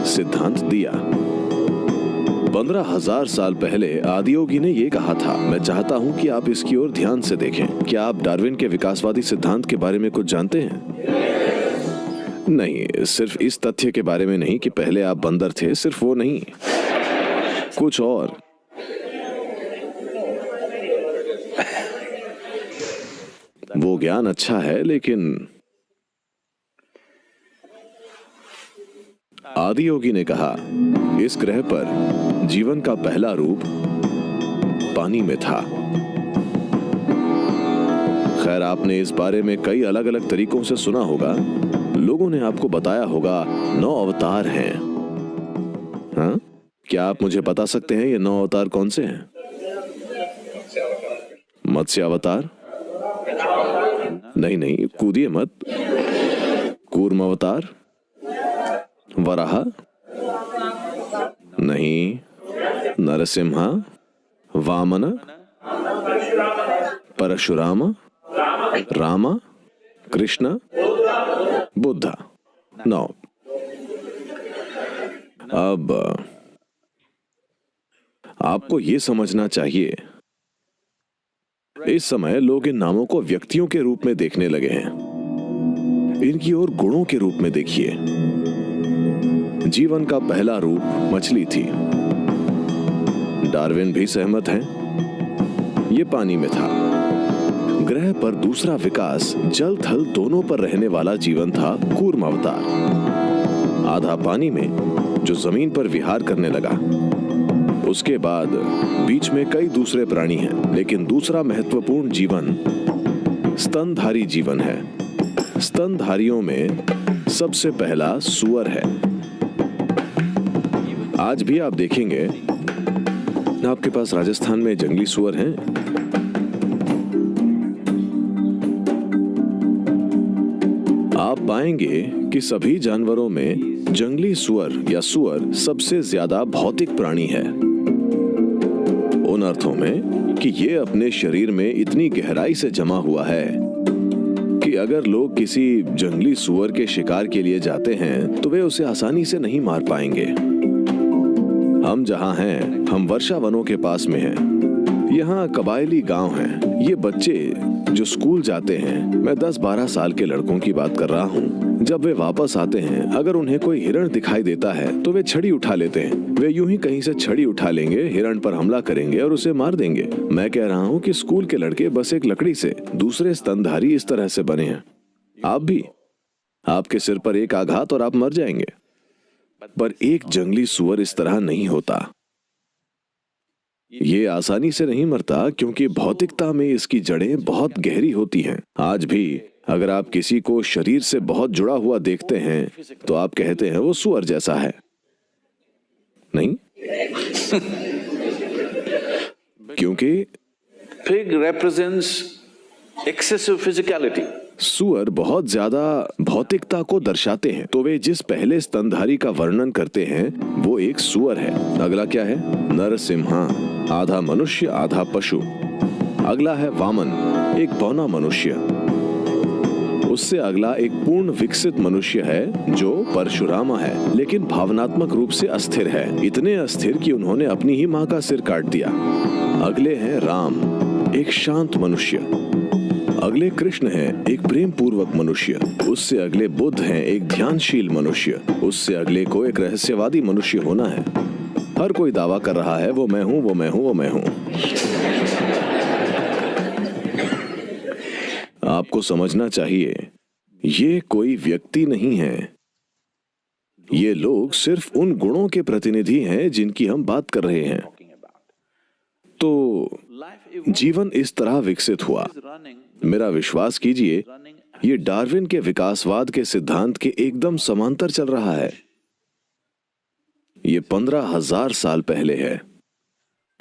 सिद्धांत दिया। 15,000 साल पहले आदियोगी ने यह कहा था। मैं चाहता हूं कि आप इसकी ओर ध्यान से देखें। क्या आप डार्विन के विकासवादी सिद्धांत के बारे में कुछ जानते हैं? नहीं, सिर्फ इस तथ्य के बारे में नहीं कि पहले आप बंदर थे, सिर्फ वो नहीं, कुछ और। वो ज्ञान अच्छा है, लेकिन आदियोगी ने कहा इस ग्रह पर जीवन का पहला रूप पानी में था। खैर, आपने इस बारे में कई अलग अलग तरीकों से सुना होगा। लोगों ने आपको बताया होगा 9 अवतार हैं। हाँ? क्या आप मुझे बता सकते हैं ये 9 अवतार कौन से हैं? मत्स्य अवतार? नहीं, कूदिए मत। कूर्म अवतार? वराह? नहीं। नरसिम्हा? वामन? परशुराम? रामा? कृष्ण? बुद्धा? 9। अब आपको यह समझना चाहिए, इस समय लोग इन नामों को व्यक्तियों के रूप में देखने लगे हैं। इनकी ओर गुणों के रूप में देखिए। जीवन का पहला रूप मछली थी। डार्विन भी सहमत हैं, ये पानी में था। ग्रह पर दूसरा विकास जल थल दोनों पर रहने वाला जीवन था, कूर्म अवतार। आधा पानी में जो जमीन पर विहार करने लगा। उसके बाद बीच में कई दूसरे प्राणी हैं, लेकिन दूसरा महत्वपूर्ण जीवन स्तनधारी जीवन है। स्तनधारियों में सबसे पहला सूअर है। आज भी आप देखेंगे, आपके पास राजस्थान में जंगली सूअर हैं। आप पाएंगे कि सभी जानवरों में जंगली सूअर या सूअर सबसे ज्यादा भौतिक प्राणी है। उन अर्थों में कि ये अपने शरीर में इतनी गहराई से जमा हुआ है कि अगर लोग किसी जंगली सूअर के शिकार के लिए जाते हैं तो वे उसे आसानी से नहीं मार पाएंगे। हम जहां हैं, हम वर्षा वनों के पास में हैं। यहाँ कबायली गांव हैं। ये बच्चे जो स्कूल जाते हैं, मैं 10-12 साल के लड़कों की बात कर रहा हूँ, जब वे वापस आते हैं, अगर उन्हें कोई हिरण दिखाई देता है तो वे छड़ी उठा लेते हैं। वे यूं ही कहीं से छड़ी उठा लेंगे, हिरण पर हमला करेंगे और उसे मार देंगे। मैं कह रहा हूँ कि स्कूल के लड़के बस एक लकड़ी से दूसरे स्तनधारी इस तरह से बने हैं। आप भी, आपके सिर पर एक आघात और आप मर जाएंगे। पर एक जंगली सूअर इस तरह नहीं होता। ये आसानी से नहीं मरता क्योंकि भौतिकता में इसकी जड़ें बहुत गहरी होती हैं। आज भी अगर आप किसी को शरीर से बहुत जुड़ा हुआ देखते हैं तो आप कहते हैं वो सूअर जैसा है, नहीं? क्योंकि Pig represents excessive physicality. सूअर बहुत ज्यादा भौतिकता को दर्शाते हैं। तो वे जिस पहले स्तनधारी का वर्णन करते हैं वो एक सूअर है। अगला क्या है? नरसिम्हा, आधा मनुष्य आधा पशु। अगला है वामन, एक बौना मनुष्य। उससे अगला एक पूर्ण विकसित मनुष्य है जो परशुरामा है, लेकिन भावनात्मक रूप से अस्थिर है। इतने अस्थिर कि उन्होंने अपनी ही मां का सिर काट दिया। अगले हैं राम, एक शांत मनुष्य। अगले कृष्ण हैं, एक प्रेम पूर्वक मनुष्य। उससे अगले बुद्ध हैं, एक ध्यानशील मनुष्य। उससे अगले को एक रहस्यवादी मनुष्य होना है। हर कोई दावा कर रहा है वो मैं हूं, वो मैं हूं, वो मैं हूं। आपको समझना चाहिए, ये कोई व्यक्ति नहीं है। ये लोग सिर्फ उन गुणों के प्रतिनिधि हैं जिनकी हम बात कर रहे हैं। तो जीवन इस तरह विकसित हुआ। मेरा विश्वास कीजिए, ये डार्विन के विकासवाद के सिद्धांत के एकदम समांतर चल रहा है। ये 15,000 साल पहले है।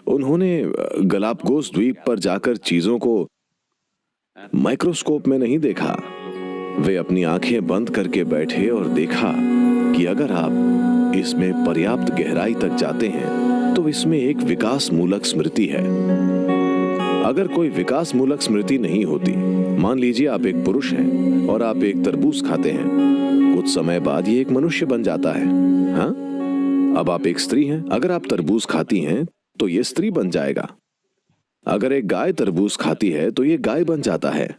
उन्होंने गलापागोस द्वीप पर जाकर चीजों को माइक्रोस्कोप में नहीं देखा। वे अपनी आंखें बंद करके बैठे और देखा कि अगर आप इसमें पर्याप्त गहराई तक जाते हैं तो इसमें एक विकास मूलक स्मृति है। अगर कोई विकास मूलक स्मृति नहीं होती, मान लीजिए आप एक पुरुष हैं और आप एक तरबूज खाते हैं, कुछ समय बाद ये एक मनुष्य बन जाता है। हाँ? अब आप एक स्त्री हैं, अगर आप तरबूज खाती हैं तो ये स्त्री बन जाएगा। अगर एक गाय तरबूज खाती है तो ये गाय बन जाता है।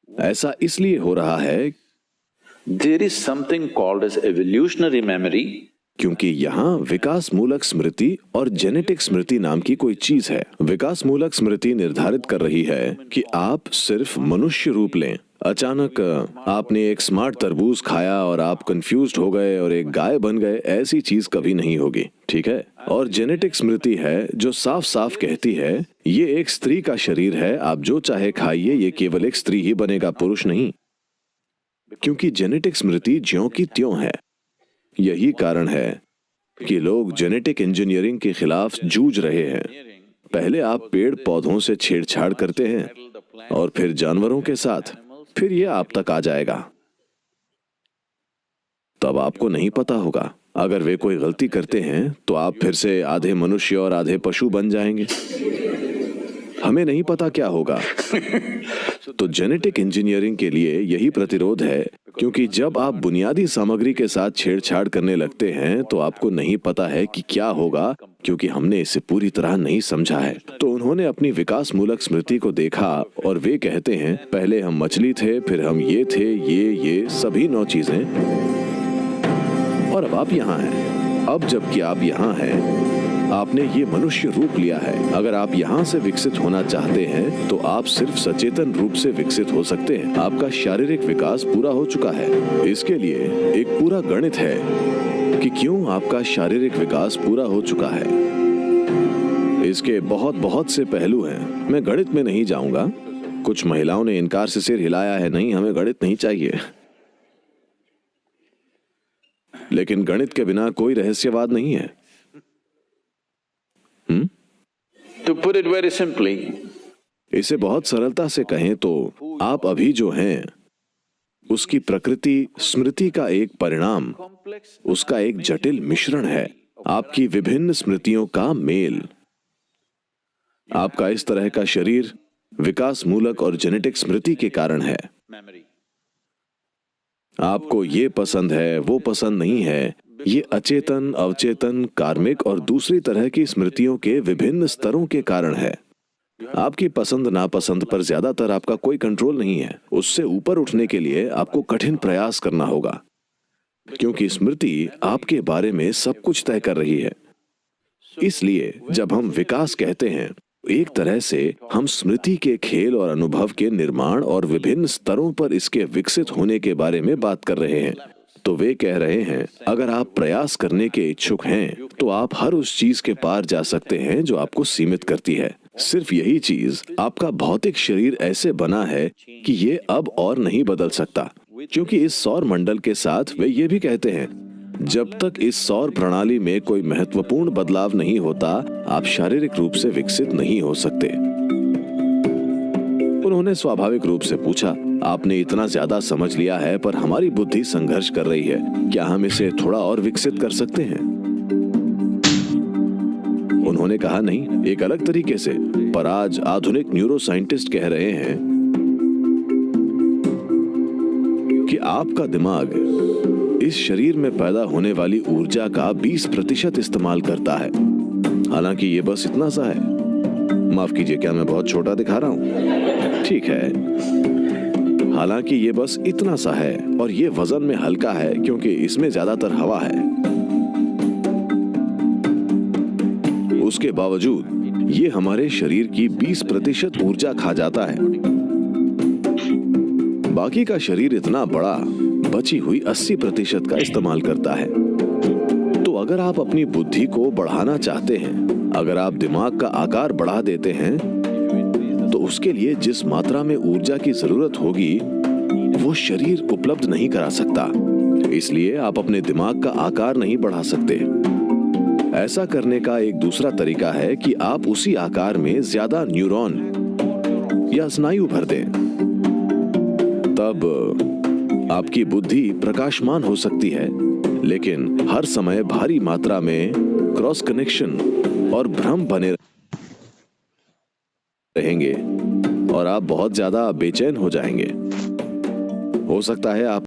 ऐसा इसलिए हो रहा है There is something called as evolutionary memory. क्योंकि यहाँ विकास मूलक स्मृति और जेनेटिक स्मृति नाम की कोई चीज है। विकास मूलक स्मृति निर्धारित कर रही है कि आप सिर्फ मनुष्य रूप लें। अचानक आपने एक स्मार्ट तरबूज खाया और आप कंफ्यूज्ड हो गए और एक गाय बन गए, ऐसी चीज कभी नहीं होगी, ठीक है। और जेनेटिक स्मृति है जो साफ साफ कहती है ये एक स्त्री का शरीर है, आप जो चाहे खाइए, ये केवल एक स्त्री ही बनेगा, पुरुष नहीं। क्योंकि जेनेटिक स्मृति ज्यों की त्यों है। यही कारण है कि लोग जेनेटिक इंजीनियरिंग के खिलाफ जूझ रहे हैं। पहले आप पेड़ पौधों से छेड़छाड़ करते हैं और फिर जानवरों के साथ, फिर ये आप तक आ जाएगा। तब आपको नहीं पता होगा। अगर वे कोई गलती करते हैं तो आप फिर से आधे मनुष्य और आधे पशु बन जाएंगे। हमें नहीं पता क्या होगा। तो जेनेटिक इंजीनियरिंग के लिए यही प्रतिरोध है, क्योंकि जब आप बुनियादी सामग्री के साथ छेड़छाड़ करने लगते हैं तो आपको नहीं पता है कि क्या होगा, क्योंकि हमने इसे पूरी तरह नहीं समझा है। तो उन्होंने अपनी विकास मूलक स्मृति को देखा और वे कहते हैं पहले हम मछली थे, फिर हम ये थे, ये सभी 9 चीजें, और अब आप यहाँ हैं। अब जबकि आप यहाँ हैं, आपने ये मनुष्य रूप लिया है। अगर आप यहाँ से विकसित होना चाहते हैं तो आप सिर्फ सचेतन रूप से विकसित हो सकते हैं। आपका शारीरिक विकास पूरा हो चुका है। इसके लिए एक पूरा गणित है कि क्यों आपका शारीरिक विकास पूरा हो चुका है। इसके बहुत बहुत से पहलू हैं। मैं गणित में नहीं जाऊंगा। कुछ महिलाओं ने इनकार से सिर हिलाया है, नहीं हमें गणित नहीं चाहिए। लेकिन गणित के बिना कोई रहस्यवाद नहीं है। To put it very simply, इसे बहुत सरलता से कहें तो आप अभी जो हैं उसकी प्रकृति स्मृति का एक परिणाम, उसका एक जटिल मिश्रण है। आपकी विभिन्न स्मृतियों का मेल। आपका इस तरह का शरीर विकास मूलक और जेनेटिक स्मृति के कारण है। आपको ये पसंद है, वो पसंद नहीं है, ये अचेतन, अवचेतन, कार्मिक और दूसरी तरह की स्मृतियों के विभिन्न स्तरों के कारण है। आपकी पसंद नापसंद पर ज्यादातर आपका कोई कंट्रोल नहीं है। उससे ऊपर उठने के लिए आपको कठिन प्रयास करना होगा, क्योंकि स्मृति आपके बारे में सब कुछ तय कर रही है। इसलिए जब हम विकास कहते हैं, एक तरह से हम स्मृति के खेल और अनुभव के निर्माण और विभिन्न स्तरों पर इसके विकसित होने के बारे में बात कर रहे हैं। तो वे कह रहे हैं अगर आप प्रयास करने के इच्छुक हैं तो आप हर उस चीज के पार जा सकते हैं जो आपको सीमित करती है। सिर्फ यही चीज, आपका भौतिक शरीर ऐसे बना है कि ये अब और नहीं बदल सकता, क्योंकि इस सौर मंडल के साथ वे ये भी कहते हैं जब तक इस सौर प्रणाली में कोई महत्वपूर्ण बदलाव नहीं होता, आप शारीरिक रूप से विकसित नहीं हो सकते। उन्होंने स्वाभाविक रूप से पूछा, आपने इतना ज्यादा समझ लिया है पर हमारी बुद्धि संघर्ष कर रही है, क्या हम इसे थोड़ा और विकसित कर सकते हैं? उन्होंने कहा नहीं, एक अलग तरीके से। पर आज आधुनिक न्यूरो साइंटिस्ट कह रहे हैं कि आपका दिमाग इस शरीर में पैदा होने वाली ऊर्जा का 20% इस्तेमाल करता है। हालांकि ये बस इतना सा है। माफ कीजिए, क्या मैं बहुत छोटा दिखा रहा हूं? ठीक है, हालांकि ये बस इतना सा है और ये वजन में हल्का है क्योंकि इसमें ज्यादातर हवा है। उसके बावजूद ये हमारे शरीर की 20% ऊर्जा खा जाता है। बाकी का शरीर इतना बड़ा बची हुई 80% का इस्तेमाल करता है। तो अगर आप अपनी बुद्धि को बढ़ाना चाहते हैं, अगर आप दिमाग का आकार बढ़ा देते हैं, तो उसके लिए जिस मात्रा में ऊर्जा की जरूरत होगी वो शरीर उपलब्ध नहीं करा सकता। इसलिए आप अपने दिमाग का आकार नहीं बढ़ा सकते। ऐसा करने का एक दूसरा तरीका है कि आप उसी आकार में ज्यादा न्यूरॉन या स्नायु भर दें। तब आपकी बुद्धि प्रकाशमान हो सकती है, लेकिन हर समय भारी मात्रा में क्रॉस कनेक्शन और भ्रम बने रहेंगे और आप बहुत ज्यादा बेचैन हो जाएंगे। हो सकता है आप